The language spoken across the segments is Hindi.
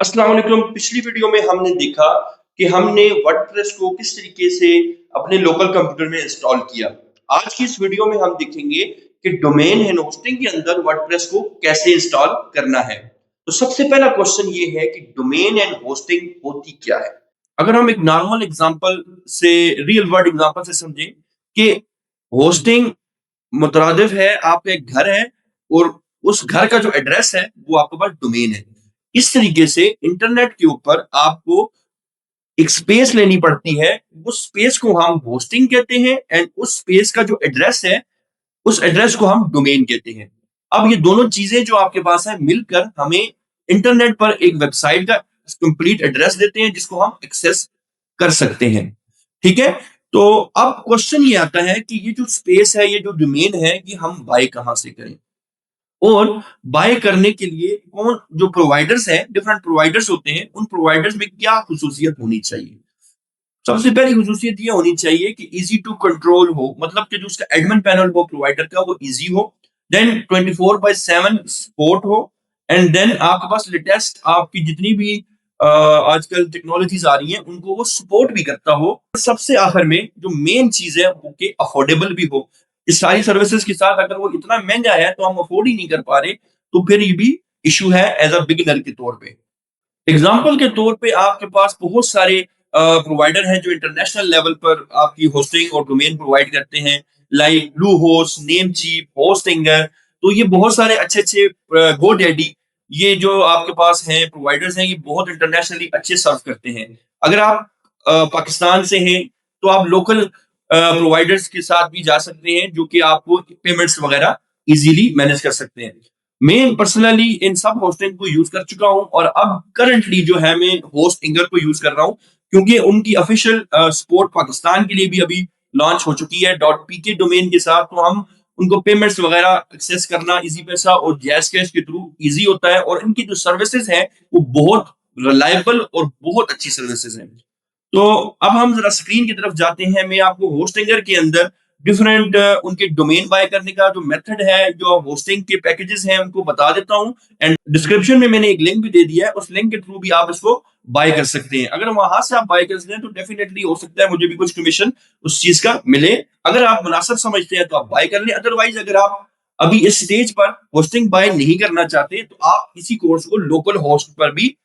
अस्सलाम वालेकुम। पिछली वीडियो में हमने देखा कि हमने वर्डप्रेस को किस तरीके से अपने लोकल कंप्यूटर में इंस्टॉल किया। आज की इस वीडियो में हम देखेंगे कि डोमेन एंड होस्टिंग के अंदर वर्डप्रेस को कैसे इंस्टॉल करना है। तो सबसे पहला क्वेश्चन ये है कि डोमेन एंड होस्टिंग होती क्या है। अगर हम एक नॉर्मल एग्जांपल से, रियल वर्ल्ड एग्जांपल से समझें कि होस्टिंग मुतरादिफ है, आपका एक घर है और उस घर का जो एड्रेस है वो आपके पास डोमेन है। इस तरीके से इंटरनेट के ऊपर आपको एक स्पेस लेनी पड़ती है। उस स्पेस को हम होस्टिंग कहते हैं एंड उस स्पेस का जो एड्रेस है, उस एड्रेस को हम डोमेन कहते हैं। अब ये दोनों चीजें जो आपके पास है मिलकर हमें इंटरनेट पर एक वेबसाइट का कंप्लीट एड्रेस देते हैं जिसको हम एक्सेस कर सकते हैं। ठीक है? तो अब क्वेश्चन ये आता है कि ये जो स्पेस है, ये जो डोमेन है, ये हम बाय कहाँ से करें? और बाय करने के लिए कौन जो प्रोवाइडर्स हैं, डिफरेंट प्रोवाइडर्स होते हैं, उन प्रोवाइडर्स में क्या खसूसियत होनी चाहिए? सबसे पहली खसूसियत ये होनी चाहिए कि ईज़ी टू कंट्रोल हो, मतलब कि जो उसका एडमिन पैनल हो प्रोवाइडर का वो ईज़ी हो, देन 24/7 सपोर्ट हो एंड देन आपके पास लेटेस्ट आपकी जितनी भी आजकल टेक्नोलॉजीज़ आ रही हैं, उनको वो सपोर्ट भी करता हो। सबसे आखिर में जो मेन चीज़ है वो कि अफोर्डेबल भी हो। इस सारी सर्विसेज़ के साथ अगर वो इतना महँगा है तो हम अफोर्ड ही नहीं कर पा रहे, तो फिर ये भी इश्यू है एज़ अ बिगिनर के तौर पे। एग्जाम्पल के तौर पे आपके पास बहुत सारे प्रोवाइडर हैं जो इंटरनेशनल लेवल पर आपकी होस्टिंग और डोमेन प्रोवाइड करते हैं, like blue host, Namecheap, Hostinger. तो ये बहुत सारे अच्छे अच्छे गोडैडी, ये जो आपके पास हैं प्रोवाइडर्स हैं, ये बहुत इंटरनेशनली अच्छे सर्व करते हैं। अगर आप पाकिस्तान से हैं तो आप लोकल प्रोवाइडर्स के साथ भी जा सकते हैं जो कि आपको पेमेंट्स वगैरह इजीली मैनेज कर सकते हैं। मैं पर्सनली इन सब होस्टिंग को यूज कर चुका हूं और अब करंटली जो है मैं होस्ट इंगर को यूज कर रहा हूं, क्योंकि उनकी ऑफिशियल सपोर्ट पाकिस्तान के लिए भी अभी लॉन्च हो चुकी है .pk डोमेन के साथ। तो हम उनको पेमेंट्स वगैरह एक्सेस करना इजी पैसा और जैज कैश के थ्रू इजी होता है और इनकी जो सर्विसेज है वो बहुत रिलायबल और बहुत अच्छी सर्विसेज हैं। तो अब हम जरा स्क्रीन की तरफ जाते हैं। मैं आपको होस्टिंगर के अंदर डिफरेंट उनके डोमेन बाय करने का जो मेथड है, जो होस्टिंग के पैकेजेस हैं, उनको बता देता हूं एंड डिस्क्रिप्शन में मैंने एक लिंक भी दे दिया है। उस लिंक के थ्रू भी आप इसको बाय कर सकते हैं। अगर वहां से आप बाय कर सकते हैं तो डेफिनेटली हो सकता है मुझे भी कुछ कमीशन उस चीज का मिले। अगर आप मुनासिब समझते हैं तो आप बाय कर लें, अदरवाइज अगर आप अभी इस स्टेज पर होस्टिंग बाय नहीं करना चाहते तो आप इसी कोर्स को लोकल होस्ट पर भी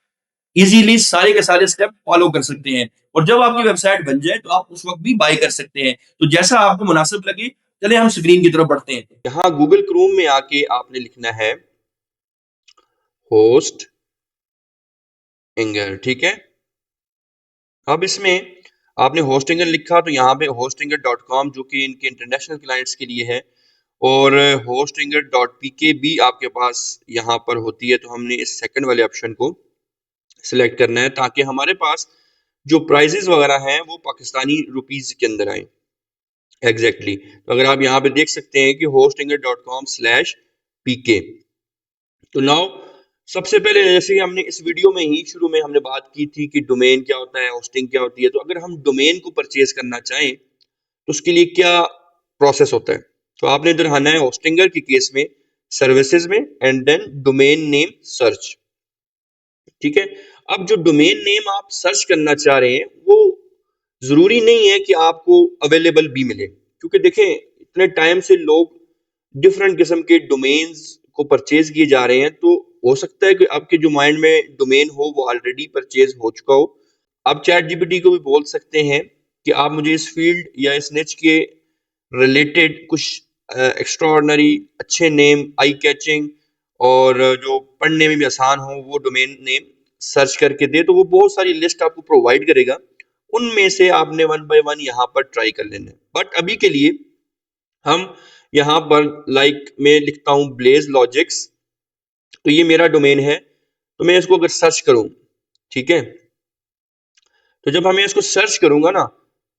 इजीली सारे के सारे स्टेप फॉलो कर सकते हैं और जब आपकी वेबसाइट बन जाए तो आप उस वक्त भी बाय कर सकते हैं। तो जैसा आपको मुनासिब लगे। चले हम स्क्रीन की तरफ बढ़ते हैं। यहाँ गूगल क्रोम में आके आपने लिखना है होस्ट इंगर। ठीक है, अब इसमें आपने होस्टिंगर लिखा तो यहाँ पे hostinger.com जो कि इनके इंटरनेशनल क्लाइंट्स के लिए है और hostinger.pk भी आपके पास यहाँ पर होती है। तो हमने इस सेकंड वाले ऑप्शन को सिलेक्ट करना है ताकि हमारे पास जो प्राइजेस वगैरह हैं वो पाकिस्तानी रुपीस के अंदर आए। एग्जैक्टली तो अगर आप यहाँ पे देख सकते हैं कि hostinger.com/pk। तो नाउ सबसे पहले जैसे कि हमने इस वीडियो में ही शुरू में हमने बात की थी कि डोमेन क्या होता है, होस्टिंग क्या होती है। तो अगर हम डोमेन को परचेज करना चाहें तो उसके लिए क्या प्रोसेस होता है, तो आपने इधर आना है होस्टिंगर के केस में सर्विसेज में and then domain name search. ठीक है, अब जो डोमेन नेम आप सर्च करना चाह रहे हैं वो जरूरी नहीं है कि आपको अवेलेबल भी मिले, क्योंकि देखें इतने टाइम से लोग डिफरेंट किस्म के डोमेन्स को परचेज किए जा रहे हैं। तो हो सकता है कि आपके जो माइंड में डोमेन हो वो ऑलरेडी परचेज हो चुका हो। आप चैट जीपीटी को भी बोल सकते हैं कि आप मुझे इस फील्ड या इस निच के रिलेटेड कुछ एक्स्ट्राऑर्डिनरी अच्छे नेम, आई कैचिंग और जो पढ़ने में भी आसान हो वो डोमेन नेम सर्च करके दे, तो वो बहुत सारी लिस्ट आपको प्रोवाइड करेगा। उनमें से आपने वन बाय वन यहाँ पर ट्राई कर लेना है। बट अभी के लिए हम यहाँ पर लाइक मैं लिखता हूँ ब्लेज लॉजिक्स, तो ये मेरा डोमेन है। तो मैं इसको अगर सर्च करूँ, ठीक है, तो जब मैं इसको सर्च करूंगा ना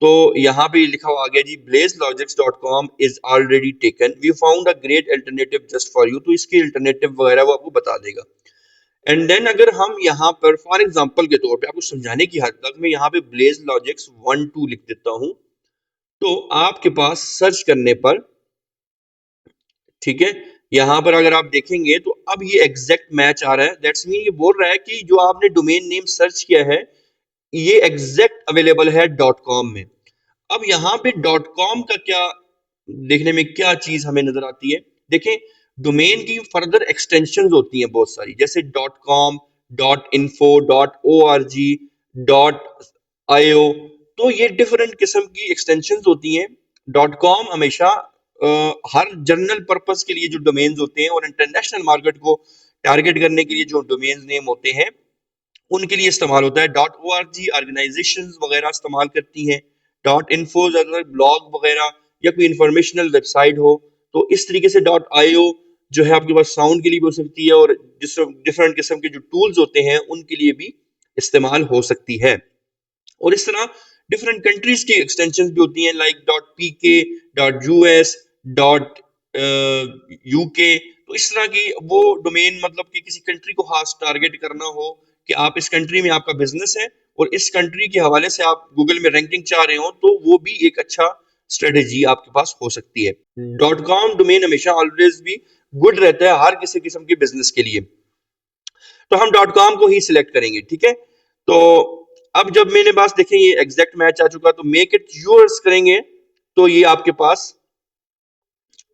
तो यहाँ पे लिखा हुआ आ गया जी blazelogics.com is already taken, we found a great alternative just for you. तो इसके अल्टरनेटिव वगैरह वो आपको बता देगा। एंड देन अगर हम यहाँ पर फॉर एग्जांपल के तौर पे आपको समझाने की हद तक मैं यहाँ पे blazelogics 1 2 लिख देता हूँ, तो आपके पास सर्च करने पर, ठीक है, यहाँ पर अगर आप देखेंगे तो अब ये एग्जैक्ट मैच आ रहा है। दैट्स मीन ये बोल रहा है कि जो आपने डोमेन नेम सर्च किया है ये एग्जैक्ट अवेलेबल है डॉट कॉम में। अब यहाँ पे डॉट कॉम का क्या देखने में क्या चीज हमें नजर आती है, देखें डोमेन की फर्दर एक्सटेंशंस होती हैं बहुत सारी, जैसे dot com, dot info, dot O R G, dot IO. तो ये डिफरेंट किस्म की एक्सटेंशंस होती हैं। डॉट कॉम हमेशा हर जनरल पर्पस के लिए जो डोमेन्स होते हैं और इंटरनेशनल मार्केट को टारगेट करने के लिए जो डोमेन नेम होते हैं उनके लिए इस्तेमाल होता है। Dot O R G organization वगैरह इस्तेमाल करती हैं। डॉट इन्फो अगर ब्लॉग वगैरह या कोई इंफॉर्मेशनल वेबसाइट हो, तो इस तरीके से डॉट आईओ जो है आपके पास साउंड के लिए भी हो सकती है और जिस डिफरेंट किस्म के जो टूल्स होते हैं उनके लिए भी इस्तेमाल हो सकती है। और इस तरह डिफरेंट कंट्रीज की एक्सटेंशन भी होती हैं, लाइक डॉट पी के, डॉट यूएस, डॉट यूके। तो इस तरह की वो डोमेन मतलब कि किसी कंट्री को खास टारगेट करना हो कि आप इस कंट्री में आपका बिजनेस है और इस कंट्री के हवाले से आप गूगल में रैंकिंग चाह रहे हो, तो वो भी एक अच्छा स्ट्रेटेजी आपके पास हो सकती है। डॉट कॉम डोमेन हमेशा ऑलवेज भी गुड रहता है हर किसी किस्म के बिजनेस के लिए। तो हम डॉट कॉम को ही सिलेक्ट करेंगे, ठीक है। तो अब जब मैंने पास देखें ये एग्जैक्ट मैच आ चुका, तो मेक इट यूअर्स करेंगे। तो ये आपके पास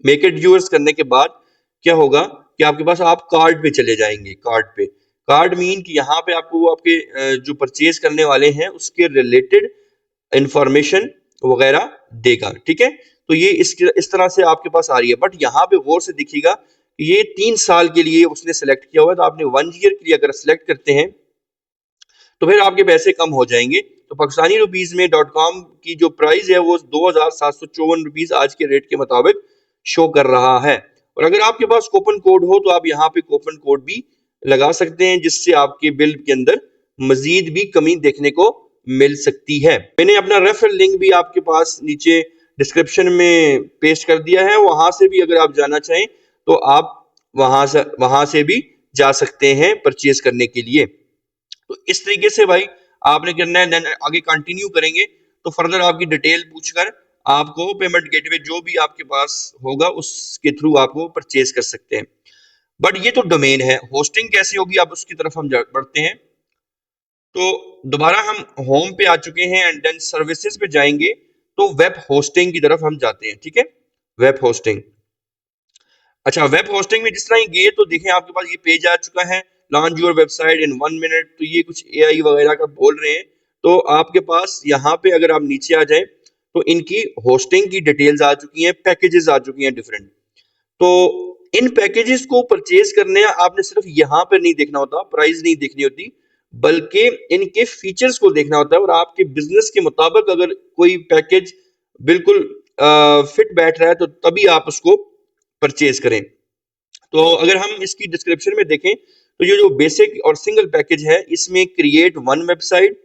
मेक इट यूअर्स करने के बाद क्या होगा कि आपके पास आप कार्ड पे चले जाएंगे। कार्ड पे, कार्ड मीन कि यहाँ पे आपको वो आपके जो परचेज करने वाले हैं उसके रिलेटेड इंफॉर्मेशन वगैरह देगा, ठीक है। तो ये इस तरह से आपके पास आ रही है। बट यहाँ पे गौर से देखिएगा ये 3 साल के लिए उसने सेलेक्ट किया हुआ है, तो आपने 1 ईयर के लिए अगर सेलेक्ट करते हैं तो फिर आपके पैसे कम हो जाएंगे। तो पाकिस्तानी रुपीज में डॉट कॉम की जो प्राइस है वो 2754 रुपीज आज के रेट के मुताबिक शो कर रहा है। और अगर आपके पास कूपन कोड हो तो आप यहाँ पे कूपन कोड भी लगा सकते हैं, जिससे आपके बिल के अंदर मजीद भी कमी देखने को मिल सकती है। मैंने अपना रेफरल लिंक भी आपके पास नीचे डिस्क्रिप्शन में पेस्ट कर दिया है, वहां से भी अगर आप जाना चाहें तो आप वहां से भी जा सकते हैं परचेज करने के लिए। तो इस तरीके से भाई आपने करना है। देन आगे कंटिन्यू करेंगे तो फर्दर आपकी डिटेल पूछकर आपको पेमेंट गेटवे जो भी आपके पास होगा उसके थ्रू आपको परचेज कर सकते हैं। बट ये तो डोमेन है, होस्टिंग कैसी होगी अब उसकी तरफ हम बढ़ते हैं। तो दोबारा हम होम पे आ चुके हैं एंड देन सर्विसेज पे जाएंगे, तो वेब होस्टिंग की तरफ हम जाते हैं, ठीक है। वेब होस्टिंग, अच्छा वेब होस्टिंग में जिस तरह ही गए तो देखें आपके पास ये पेज आ चुका है, launch your website in 1 minute. तो ये कुछ एआई वगैरह का बोल रहे हैं। तो आपके पास यहाँ पे अगर आप नीचे आ जाएं तो इनकी होस्टिंग की डिटेल्स आ चुकी हैं, पैकेजेस आ चुकी हैं डिफरेंट। तो इन पैकेजेस को परचेज करने आपने सिर्फ यहाँ पर नहीं देखना होता, प्राइस नहीं देखनी होती, बल्कि इनके फीचर्स को देखना होता है। और आपके बिजनेस के मुताबिक अगर कोई पैकेज बिल्कुल फिट बैठ रहा है तो तभी आप उसको परचेज करें। तो अगर हम इसकी डिस्क्रिप्शन में देखें तो ये जो बेसिक और सिंगल पैकेज है इसमें क्रिएट वन वेबसाइट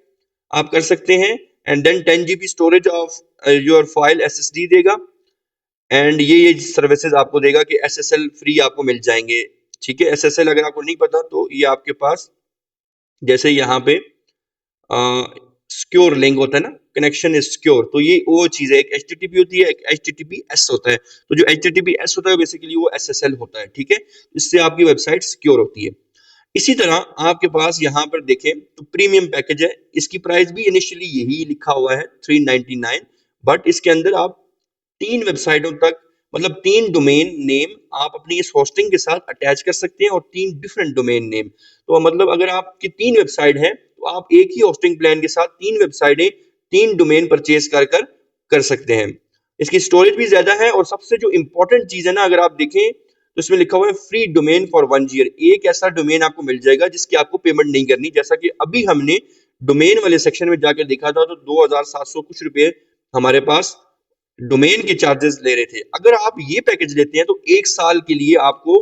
आप कर सकते हैं and then 10 GB storage of your file SSD देगा। एंड ये सर्विसेज आपको देगा कि एसएसएल फ्री आपको मिल जाएंगे, ठीक है। एसएसएल अगर आपको नहीं पता तो ये आपके पास जैसे यहाँ पे सिक्योर लिंक होता है ना, कनेक्शन इज सिक्योर, तो ये वो चीज है। एक एचटीटीपी होती है, एक एचटीटीपीएस होता है। तो जो एचटीटीपीएस होता है बेसिकली वो एसएसएल होता है, ठीक है। इससे आपकी वेबसाइट सिक्योर होती है। इसी तरह आपके पास यहाँ पर देखें तो प्रीमियम पैकेज है, इसकी प्राइस भी इनिशियली यही लिखा हुआ है 399, बट इसके अंदर आप 3 वेबसाइटों तक मतलब 3 डोमेन नेम आप अपनी इस होस्टिंग के साथ अटैच कर सकते हैं और 3 डिफरेंट डोमेन नेम। तो मतलब अगर आपकी 3 वेबसाइट है तो आप एक ही होस्टिंग प्लान के साथ 3 वेबसाइटें 3 डोमेन परचेज कर सकते हैं। इसकी स्टोरेज भी ज्यादा है और सबसे जो इंपॉर्टेंट चीज है ना, अगर आप देखें तो इसमें लिखा हुआ है फ्री डोमेन फॉर 1 ईयर। एक ऐसा डोमेन आपको मिल जाएगा जिसकी आपको पेमेंट नहीं करनी, जैसा कि अभी हमने डोमेन वाले सेक्शन में जाकर देखा था तो 2700 कुछ रुपए हमारे पास डोमेन के चार्जेस ले रहे थे। अगर आप ये पैकेज लेते हैं तो 1 साल के लिए आपको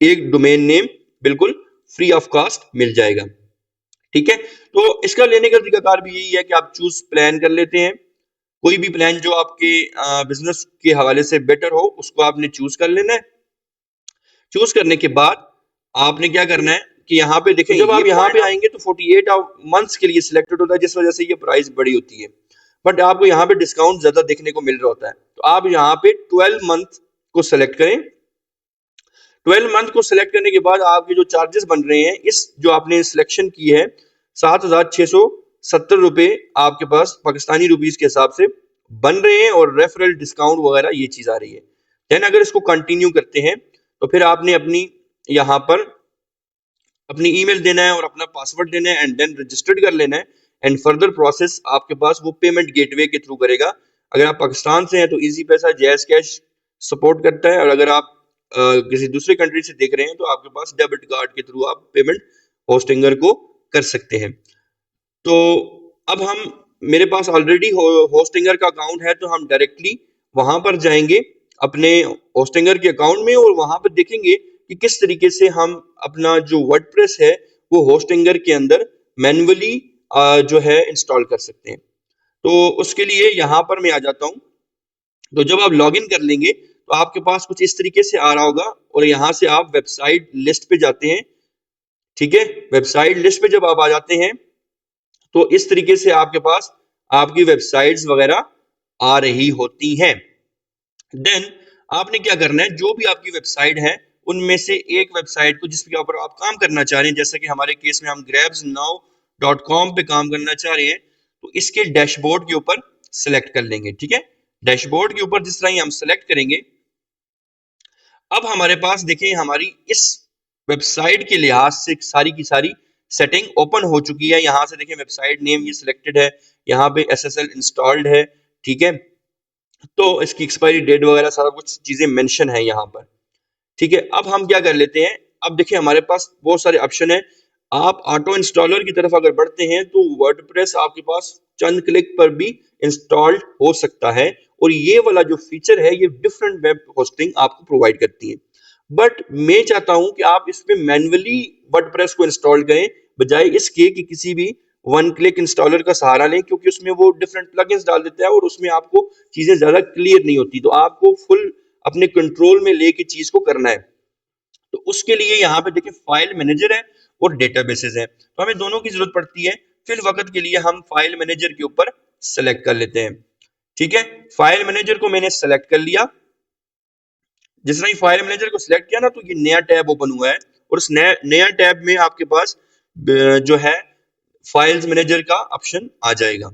एक डोमेन नेम बिल्कुल फ्री ऑफ कॉस्ट मिल जाएगा, ठीक है। तो इसका लेने का तरीकाकार भी यही है कि आप चूज प्लान कर लेते हैं, कोई भी प्लान जो आपके बिजनेस के हवाले से बेटर हो उसको आपने चूज कर लेना है। चूज करने के बाद आपने क्या करना है कि यहाँ पे देखें, जब आप यहाँ पे आएंगे तो 48 मंथ्स के लिए सिलेक्टेड होता है, जिस वजह से ये प्राइस बड़ी होती है। बट आपको यहाँ पे डिस्काउंट ज्यादा देखने को मिल रहा होता है, तो आप यहाँ पे 12 मंथ को सेलेक्ट करें 12 मंथ को सिलेक्ट करने के बाद आपके जो चार्जेस बन रहे हैं, इस जो आपने सिलेक्शन की है, 7,670 रुपए आपके पास पाकिस्तानी रुपीस के हिसाब से बन रहे हैं, और रेफरल डिस्काउंट वगैरह ये चीज आ रही है। देन अगर इसको कंटिन्यू करते हैं तो फिर आपने अपनी यहाँ पर अपनी ईमेल देना है और अपना पासवर्ड देना है, एंड देन रजिस्टर्ड कर लेना है, एंड फर्दर प्रोसेस आपके पास वो पेमेंट गेटवे के थ्रू करेगा। अगर आप पाकिस्तान से हैं तो इजी पैसा, जैज कैश सपोर्ट करता है, और अगर आप किसी दूसरे कंट्री से देख रहे हैं तो आपके पास डेबिट कार्ड के थ्रू आप पेमेंट होस्टिंगर को कर सकते हैं। तो अब हम मेरे पास ऑलरेडी होस्टिंगर का अकाउंट है, तो हम डायरेक्टली वहां पर जाएंगे अपने होस्टिंगर के अकाउंट में, और वहां पर देखेंगे कि किस तरीके से हम अपना जो वर्डप्रेस है वो होस्टिंगर के अंदर मैन्युअली जो है इंस्टॉल कर सकते हैं। तो उसके लिए यहाँ पर मैं आ जाता हूँ। तो जब आप लॉगिन कर लेंगे तो आपके पास कुछ इस तरीके से आ रहा होगा, और यहाँ से आप वेबसाइट लिस्ट पे जाते हैं। ठीक है, वेबसाइट लिस्ट पे जब आप आ जाते हैं तो इस तरीके से आपके पास आपकी वेबसाइट्स वगैरह आ रही होती हैं। देन आपने क्या करना है, जो भी आपकी वेबसाइट है उनमें से एक वेबसाइट को जिसके ऊपर आप काम करना चाह रहे हैं, जैसे कि हमारे केस में हम grabsnow.com पे काम करना चाह रहे हैं, तो इसके डैशबोर्ड के ऊपर सिलेक्ट कर लेंगे। ठीक है, डैशबोर्ड के ऊपर जिस तरह ही हम सिलेक्ट करेंगे, अब हमारे पास देखें हमारी इस वेबसाइट के लिहाज से सारी की सारी सेटिंग ओपन हो चुकी है। यहाँ से देखें वेबसाइट नेम ये सिलेक्टेड है, यहाँ पे SSL इंस्टॉल्ड है। ठीक है, तो इसकी एक्सपायरी डेट वगैरह सारा कुछ चीजें मेंशन है यहाँ पर। ठीक है, अब हम क्या कर लेते हैं, अब देखिए हमारे पास बहुत सारे ऑप्शन है। आप ऑटो इंस्टॉलर की तरफ अगर बढ़ते हैं तो वर्डप्रेस आपके पास चंद क्लिक पर भी इंस्टॉल्ड हो सकता है, और ये वाला जो फीचर है ये डिफरेंट वेब होस्टिंग आपको प्रोवाइड करती है। बट मैं चाहता हूं कि आप इसमें मैन्युअली वर्डप्रेस को इंस्टॉल करें, बजाय इसके कि किसी भी वन क्लिक इंस्टॉलर का सहारा लें, क्योंकि उसमें वो डिफरेंट प्लगइन्स डाल देता है और उसमें आपको चीजें ज्यादा क्लियर नहीं होती। तो आपको फुल अपने कंट्रोल में लेके चीज को करना है। तो उसके लिए यहाँ पे देखिए फाइल मैनेजर है और डेटाबेसेस है, तो हमें दोनों की जरूरत पड़ती है। फिर वक्त के लिए हम फाइल मैनेजर के ऊपर सेलेक्ट कर लेते हैं। ठीक है, फाइल मैनेजर को मैंने सेलेक्ट कर लिया। जिस तरह फाइल मैनेजर को सिलेक्ट किया ना, तो ये नया टैब ओपन हुआ है, और उस नया टैब में आपके पास जो है फाइल्स मैनेजर का ऑप्शन आ जाएगा।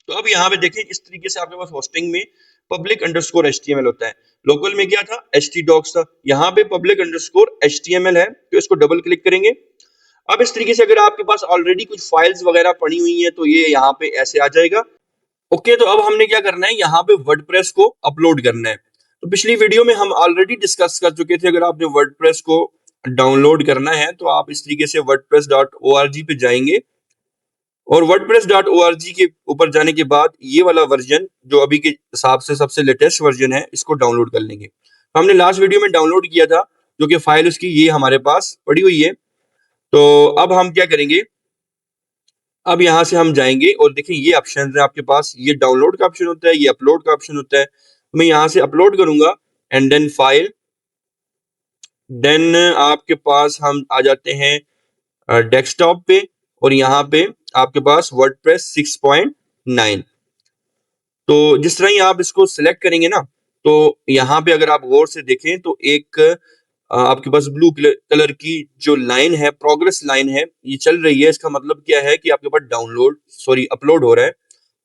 तो अब यहाँ पे देखें इस तरीके से आपके पास होस्टिंग में पब्लिक अंडरस्कोर HTML होता है। लोकल में क्या था, htdocs था, यहाँ पे पब्लिक अंडरस्कोर HTML है, तो इसको डबल क्लिक करेंगे। अब इस तरीके से अगर आपके पास ऑलरेडी कुछ फाइल्स वगैरह पड़ी हुई है तो ये यहाँ पे ऐसे आ जाएगा। ओके, तो अब हमने क्या करना है, यहाँ पे वर्डप्रेस को अपलोड करना है। तो पिछली वीडियो में हम ऑलरेडी डिस्कस कर चुके थे, अगर आपने वर्डप्रेस को डाउनलोड करना है तो आप इस तरीके से wordpress.org पे जाएंगे, और wordpress.org के ऊपर जाने के बाद ये वाला वर्जन जो अभी के हिसाब से सबसे लेटेस्ट वर्जन है, इसको डाउनलोड कर लेंगे। तो हमने लास्ट वीडियो में डाउनलोड किया था, जो कि फाइल उसकी ये हमारे पास पड़ी हुई है। तो अब हम क्या करेंगे, अब यहाँ से हम जाएंगे और देखें ये ऑप्शन है आपके पास, ये डाउनलोड का ऑप्शन होता है, ये अपलोड का ऑप्शन होता है। मैं यहाँ से अपलोड करूंगा, एंड देन फाइल, देन आपके पास हम आ जाते हैं डेस्कटॉप पे, और यहाँ पे आपके पास वर्डप्रेस 6.9। तो जिस तरह ही आप इसको सिलेक्ट करेंगे ना, तो यहाँ पे अगर आप गौर से देखें तो एक आपके पास ब्लू कलर की जो लाइन है, प्रोग्रेस लाइन है, ये चल रही है। इसका मतलब क्या है कि आपके पास अपलोड हो रहा है,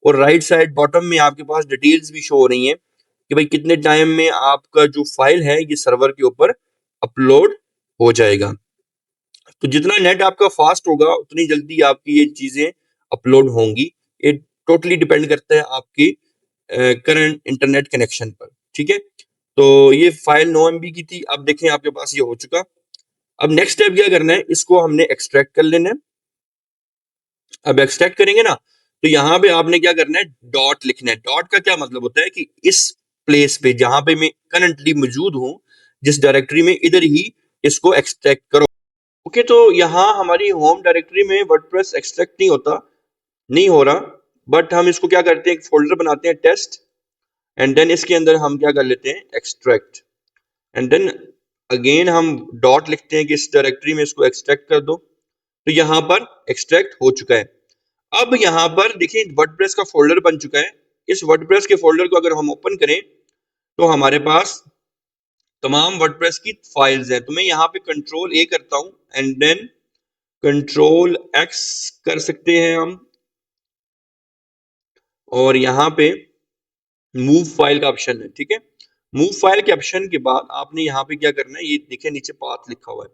और राइट साइड बॉटम में आपके पास डिटेल्स भी शो हो रही हैं कि भाई कितने टाइम में आपका जो फाइल है ये सर्वर के ऊपर अपलोड हो जाएगा। तो जितना नेट आपका फास्ट होगा उतनी जल्दी आपकी ये चीजें अपलोड होंगी। ये टोटली डिपेंड करता है आपकी करंट इंटरनेट कनेक्शन पर। ठीक है, तो ये फाइल 9 MB की थी, अब देखें आपके पास ये हो चुका। अब नेक्स्ट स्टेप क्या करना है, इसको हमने एक्सट्रैक्ट कर लेना है। अब एक्सट्रैक्ट करेंगे ना, तो यहाँ पे आपने क्या करना है, डॉट लिखना है। डॉट का क्या मतलब होता है कि इस प्लेस पे जहां पे मैं करंटली मौजूद हूं, जिस डायरेक्टरी में, इधर ही इसको एक्सट्रैक्ट करो। ओके, तो यहाँ हमारी होम डायरेक्टरी में वर्डप्रेस एक्सट्रैक्ट नहीं हो रहा, बट हम इसको क्या करते हैं, एक फोल्डर बनाते हैं टेस्ट, एंड देन इसके अंदर हम क्या कर लेते हैं, एक्सट्रैक्ट, एंड देन अगेन हम डॉट लिखते हैं कि इस डायरेक्टरी में इसको एक्सट्रैक्ट कर दो। तो यहाँ पर एक्सट्रैक्ट हो चुका है। अब यहाँ पर देखिए वर्डप्रेस का फोल्डर बन चुका है। इस वर्डप्रेस के फोल्डर को अगर हम ओपन करें तो हमारे पास तमाम वर्डप्रेस की फाइल्स हैं। तो मैं यहाँ पे कंट्रोल ए करता हूँ एंड देन कंट्रोल एक्स कर सकते हैं हम, और यहाँ पे मूव फाइल का ऑप्शन है। ठीक है, मूव फाइल के ऑप्शन के बाद आपने यहाँ पे क्या करना है, ये देखिए नीचे पाथ लिखा हुआ है,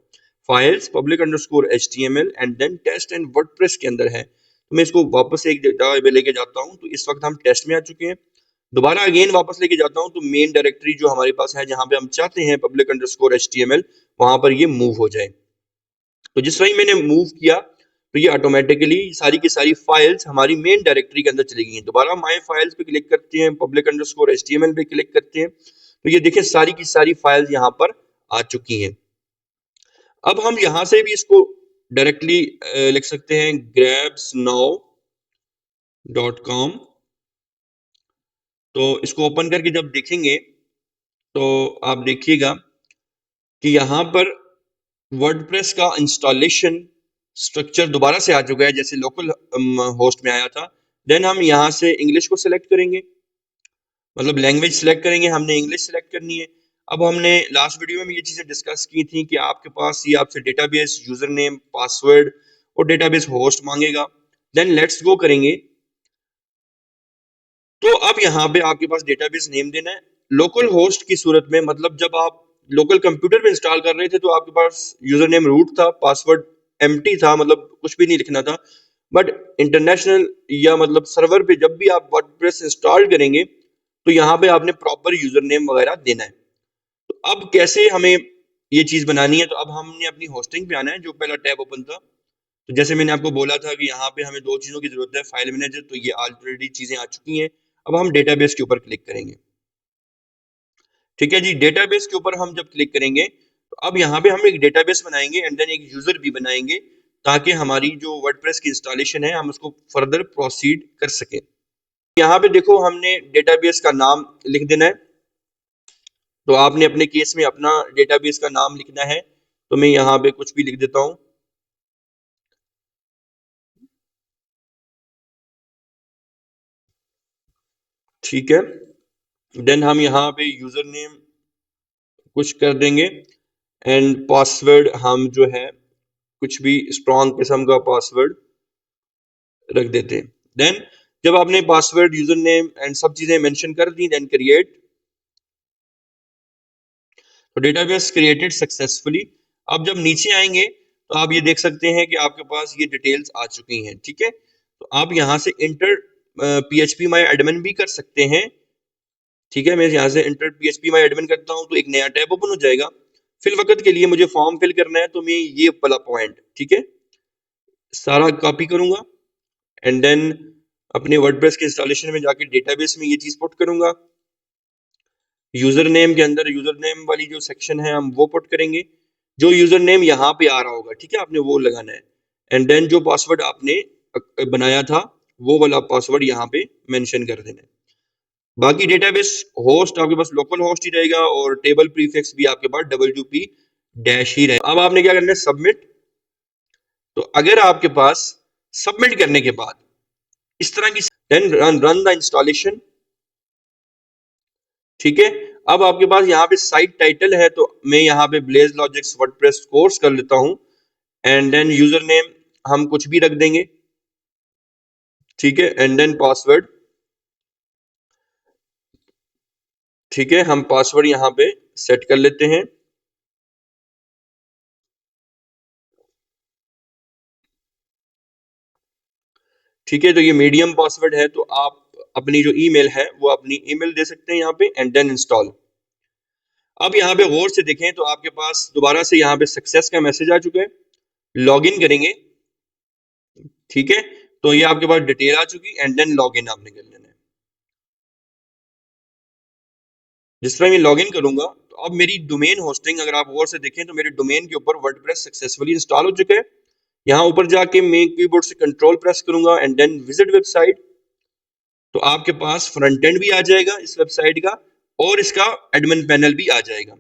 files public underscore HTML and then test and WordPress के अंदर है। तो मैं इसको वापस एक जगह पे लेके जाता हूँ। तो इस वक्त हम टेस्ट में आ चुके हैं। दोबारा अगेन वापस लेके जाता हूँ तो मेन डायरेक्टरी जो हमारे पास है, जहां पे हम चाहते हैं पब्लिक अंडरस्कोर HTML, वहां पर ये मूव हो जाए। तो जिस वही मैंने मूव किया तो ये ऑटोमेटिकली सारी की सारी फाइल्स हमारी मेन डायरेक्टरी के अंदर चली गई हैं। दोबारा माय फाइल्स पे क्लिक करते हैं, पब्लिक अंडरस्कोर HTML पे क्लिक करते हैं, तो ये देखिए सारी की सारी फाइल्स यहाँ पर आ चुकी हैं। अब हम यहां से भी इसको डायरेक्टली लिख सकते हैं grabsnow.com। तो इसको ओपन करके जब देखेंगे तो आप देखिएगा कि यहाँ पर वर्डप्रेस का इंस्टॉलेशन स्ट्रक्चर दोबारा से आ चुका है, जैसे लोकल होस्ट में आया था। देन हम यहाँ से इंग्लिश को सिलेक्ट करेंगे, मतलब लैंग्वेज सिलेक्ट करेंगे, हमने इंग्लिश सिलेक्ट करनी है। अब हमने लास्ट वीडियो में भी ये चीजें डिस्कस की थी कि आपके पास ये आपसे डेटाबेस यूजर नेम, पासवर्ड और डेटाबेस होस्ट मांगेगा। देन लेट्स गो करेंगे। तो अब यहाँ पे आपके पास डेटाबेस नेम देना है। लोकल होस्ट की सूरत में, मतलब जब आप लोकल कंप्यूटर पे इंस्टॉल कर रहे थे तो आपके पास यूजर नेम रूट था, पासवर्ड एम्प्टी था, मतलब कुछ भी नहीं लिखना था। बट इंटरनेशनल या मतलब सर्वर पे जब भी आप वर्डप्रेस इंस्टॉल करेंगे तो यहाँ पे आपने प्रॉपर यूजर नेम वगैरह देना है। तो अब कैसे हमें ये चीज बनानी है, तो अब हमने अपनी होस्टिंग पे आना है, जो पहला टैब ओपन था। तो जैसे मैंने आपको बोला था कि यहाँ पे हमें दो चीजों की जरूरत है, फाइल मैनेजर, तो ये ऑलरेडी चीजें आ चुकी हैं। अब हम डेटाबेस के ऊपर क्लिक करेंगे। ठीक है जी, डेटाबेस के ऊपर हम जब क्लिक करेंगे तो अब यहाँ पे हम एक डेटाबेस बनाएंगे एंड देन एक यूजर भी बनाएंगे, ताकि हमारी जो वर्डप्रेस की इंस्टॉलेशन है हम उसको फर्दर प्रोसीड कर सकें। यहाँ पे देखो हमने डेटाबेस का नाम लिख देना है। तो आपने अपने केस में अपना डेटाबेस का नाम लिखना है। तो मैं यहाँ पे कुछ भी लिख देता हूँ। ठीक है, देन हम यहाँ पे यूजर नेम कुछ कर देंगे एंड पासवर्ड हम जो है कुछ भी स्ट्रॉन्ग किस्म का पासवर्ड रख देते हैं। देन जब आपने पासवर्ड, यूजर नेम एंड सब चीजें मेंशन कर दी, देन क्रिएट। तो डेटाबेस क्रिएटेड सक्सेसफुली। अब जब नीचे आएंगे तो आप ये देख सकते हैं कि आपके पास ये डिटेल्स आ चुकी हैं। ठीक है, तो आप यहाँ से इंटर PHP माई एडमिन भी कर सकते हैं। ठीक है, मैं यहाँ से इंटर PHP माई एडमिन करता हूँ तो एक नया टैब ओपन हो जाएगा। फिल वक्त के लिए मुझे फॉर्म फिल करना है, तो मैं ये वाला पॉइंट, ठीक है, सारा कॉपी करूंगा एंड देन अपने वर्डप्रेस के इंस्टॉलेशन में जाके डेटाबेस में ये चीज पुट करूंगा। यूजर नेम के अंदर यूजर नेम वाली जो सेक्शन है हम वो पुट करेंगे, जो यूजर नेम यहाँ पे आ रहा होगा। ठीक है, आपने वो लगाना है एंड देन जो पासवर्ड आपने बनाया था वो वाला पासवर्ड यहाँ पे मेंशन कर देना है। बाकी डेटाबेस होस्ट आपके पास लोकल होस्ट ही रहेगा और टेबल प्रीफिक्स भी आपके पास WP डैश ही रहेगा। अब आपने क्या करना है, सबमिट। तो अगर आपके पास सबमिट करने के बाद इस तरह की, देन रन द इंस्टॉलेशन। ठीक है, अब आपके पास यहाँ पे साइट टाइटल है, तो मैं यहाँ पे ब्लेज लॉजिक्स वर्डप्रेस कोर्स कर लेता हूँ एंड देन यूजर नेम हम कुछ भी रख देंगे। ठीक है, एंड देन पासवर्ड। ठीक है, हम पासवर्ड यहाँ पे सेट कर लेते हैं। ठीक है, तो ये मीडियम पासवर्ड है, तो आप अपनी जो ईमेल है वो अपनी ईमेल दे सकते हैं यहाँ पे एंड देन इंस्टॉल। अब यहाँ पे गौर से देखें तो आपके पास दोबारा से यहाँ पे सक्सेस का मैसेज आ चुका है। लॉगिन करेंगे। ठीक है, तो ये आपके पास डिटेल आ चुकी एंड देन लॉगिन आपने कर लेना है। जिस तरह मैं लॉगिन करूंगा तो अब मेरी डोमेन होस्टिंग, अगर आप गौर से देखें तो मेरे डोमेन के ऊपर वर्डप्रेस सक्सेसफुली इंस्टॉल हो चुका है। यहाँ ऊपर जाके मैं कीबोर्ड से कंट्रोल प्रेस करूंगा एंड देन विजिट वेबसाइट। तो आपके पास फ्रंट एंड भी आ जाएगा इस वेबसाइट का और इसका एडमिन पैनल भी आ जाएगा।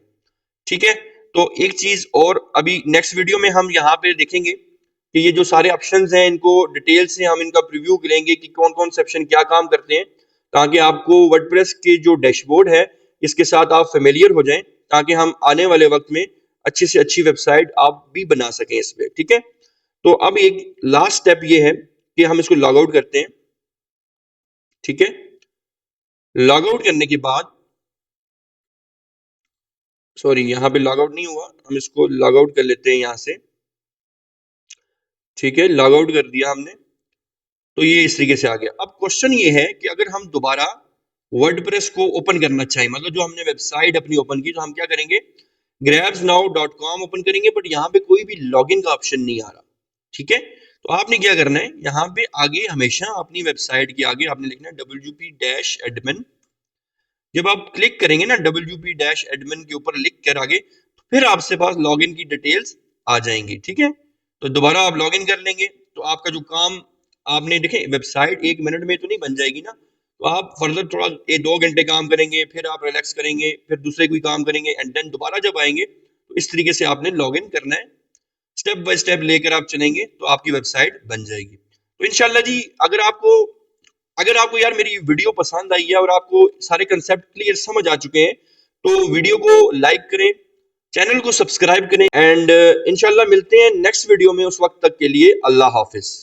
ठीक है, तो एक चीज और, अभी नेक्स्ट वीडियो में हम यहाँ पे देखेंगे कि ये जो सारे ऑप्शंस हैं इनको डिटेल से हम इनका प्रीव्यू करेंगे कि कौन कौन से ऑप्शन क्या काम करते हैं, ताकि आपको वर्डप्रेस के जो डैशबोर्ड है इसके साथ आप फेमिलियर हो जाएं ताकि हम आने वाले वक्त में अच्छी से अच्छी वेबसाइट आप भी बना सकें इस पे, ठीक है। तो अब एक लास्ट स्टेप ये है कि हम इसको लॉग आउट करते हैं, ठीक है। लॉग आउट करने के बाद, सॉरी यहाँ पे लॉग आउट नहीं हुआ, हम इसको लॉग आउट कर लेते हैं यहाँ से, ठीक है। लॉग आउट कर दिया हमने, तो ये इस तरीके से आ गया। अब क्वेश्चन ये है कि अगर हम दोबारा वर्डप्रेस को ओपन करना चाहें, मतलब जो हमने वेबसाइट अपनी ओपन की, तो हम क्या करेंगे, grabsnow.com ओपन करेंगे, बट यहाँ पे कोई भी लॉगिन का ऑप्शन नहीं आ रहा, ठीक है। तो आपने क्या करना है, यहाँ पे आगे हमेशा अपनी वेबसाइट के आगे आपने लिखना है wp-admin। जब आप क्लिक करेंगे ना wp-admin के ऊपर लिख कर आगे, तो फिर आपसे पास लॉगिन की डिटेल्स आ जाएंगी, ठीक है। तो दोबारा आप लॉगिन कर लेंगे, तो आपका जो काम आपने देखें, वेबसाइट 1 मिनट में तो नहीं बन जाएगी ना, तो आप फर्दर थोड़ा 2 घंटे काम करेंगे, फिर आप रिलैक्स करेंगे, फिर दूसरे कोई काम करेंगे, एंड देन दोबारा जब आएंगे तो इस तरीके से आपने लॉगिन करना है। स्टेप बाय स्टेप लेकर आप चलेंगे तो आपकी वेबसाइट बन जाएगी। तो इंशाल्लाह जी, अगर आपको यार मेरी वीडियो पसंद आई है और आपको सारे कंसेप्ट क्लियर समझ आ चुके हैं, तो वीडियो को लाइक करें, चैनल को सब्सक्राइब करें, एंड इंशाल्लाह मिलते हैं नेक्स्ट वीडियो में। उस वक्त तक के लिए अल्लाह हाफिज।